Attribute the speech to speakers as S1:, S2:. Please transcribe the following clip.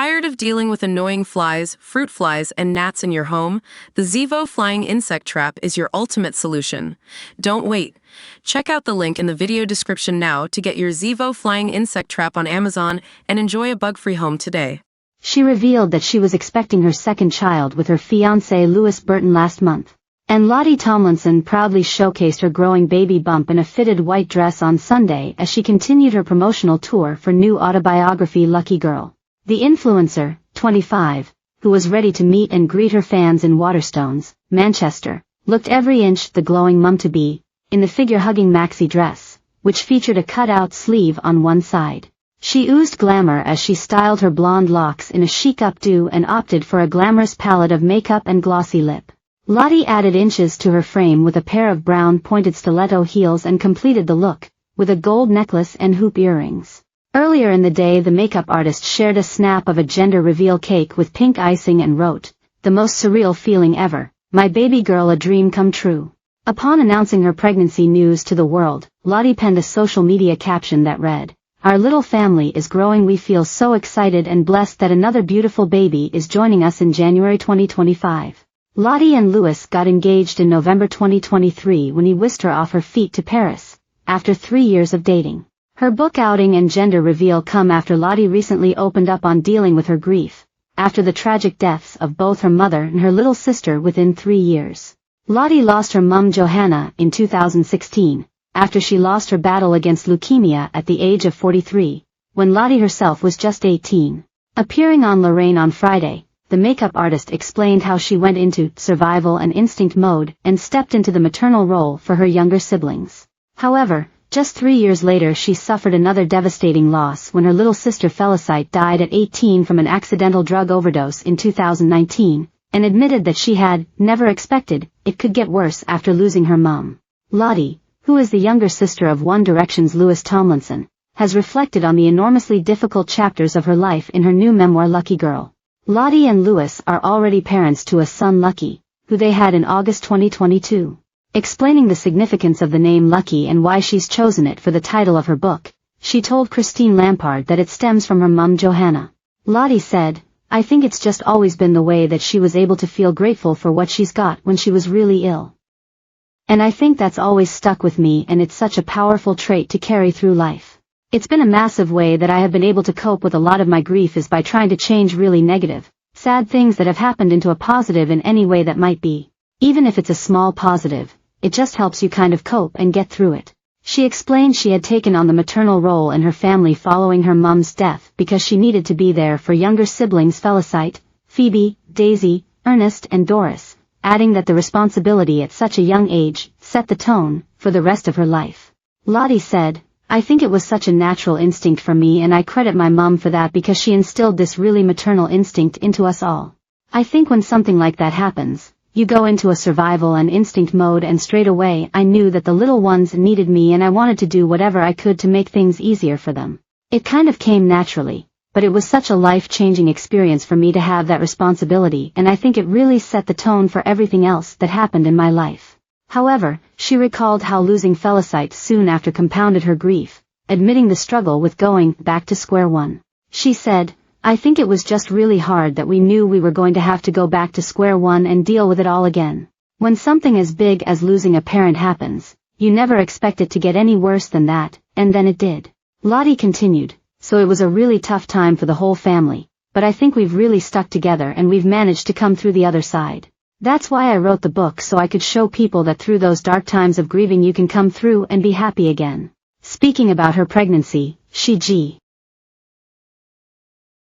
S1: Tired of dealing with annoying flies, fruit flies, and gnats in your home? The Zevo Flying Insect Trap is your ultimate solution. Don't wait. Check out the link in the video description now to get your Zevo Flying Insect Trap on Amazon and enjoy a bug-free home today.
S2: She revealed that she was expecting her second child with her fiancé Louis Burton last month. And Lottie Tomlinson proudly showcased her growing baby bump in a fitted white dress on Sunday as she continued her promotional tour for new autobiography Lucky Girl. The influencer, 25, who was ready to meet and greet her fans in Waterstones, Manchester, looked every inch the glowing mum-to-be, in the figure-hugging maxi dress, which featured a cut-out sleeve on one side. She oozed glamour as she styled her blonde locks in a chic updo and opted for a glamorous palette of makeup and glossy lip. Lottie added inches to her frame with a pair of brown pointed stiletto heels and completed the look, with a gold necklace and hoop earrings. Earlier in the day, the makeup artist shared a snap of a gender reveal cake with pink icing and wrote, "The most surreal feeling ever, my baby girl, a dream come true." Upon announcing her pregnancy news to the world, Lottie penned a social media caption that read, "Our little family is growing. We feel so excited and blessed that another beautiful baby is joining us in January 2025. Lottie and Louis got engaged in November 2023 when he whisked her off her feet to Paris, after 3 years of dating. Her book outing and gender reveal come after Lottie recently opened up on dealing with her grief, after the tragic deaths of both her mother and her little sister within 3 years. Lottie lost her mum Johanna in 2016, after she lost her battle against leukemia at the age of 43, when Lottie herself was just 18. Appearing on Lorraine on Friday, the makeup artist explained how she went into survival and instinct mode and stepped into the maternal role for her younger siblings. However, just 3 years later she suffered another devastating loss when her little sister Felicite died at 18 from an accidental drug overdose in 2019, and admitted that she had never expected it could get worse after losing her mum. Lottie, who is the younger sister of One Direction's Louis Tomlinson, has reflected on the enormously difficult chapters of her life in her new memoir Lucky Girl. Lottie and Louis are already parents to a son Lucky, who they had in August 2022. Explaining the significance of the name Lucky and why she's chosen it for the title of her book, she told Christine Lampard that it stems from her mum Johanna. Lottie said, "I think it's just always been the way that she was able to feel grateful for what she's got when she was really ill. And I think that's always stuck with me, and it's such a powerful trait to carry through life. It's been a massive way that I have been able to cope with a lot of my grief is by trying to change really negative, sad things that have happened into a positive in any way that might be. Even if it's a small positive, it just helps you kind of cope and get through it." She explained she had taken on the maternal role in her family following her mum's death because she needed to be there for younger siblings Felicite, Phoebe, Daisy, Ernest and Doris, adding that the responsibility at such a young age set the tone for the rest of her life. Lottie said, "I think it was such a natural instinct for me, and I credit my mum for that because she instilled this really maternal instinct into us all. I think when something like that happens, you go into a survival and instinct mode, and straight away I knew that the little ones needed me and I wanted to do whatever I could to make things easier for them. It kind of came naturally, but it was such a life-changing experience for me to have that responsibility, and I think it really set the tone for everything else that happened in my life." However, she recalled how losing Felicite soon after compounded her grief, admitting the struggle with going back to square one. She said, "I think it was just really hard that we knew we were going to have to go back to square one and deal with it all again. When something as big as losing a parent happens, you never expect it to get any worse than that, and then it did." Lottie continued, "So it was a really tough time for the whole family, but I think we've really stuck together and we've managed to come through the other side. That's why I wrote the book, so I could show people that through those dark times of grieving you can come through and be happy again." Speaking about her pregnancy, she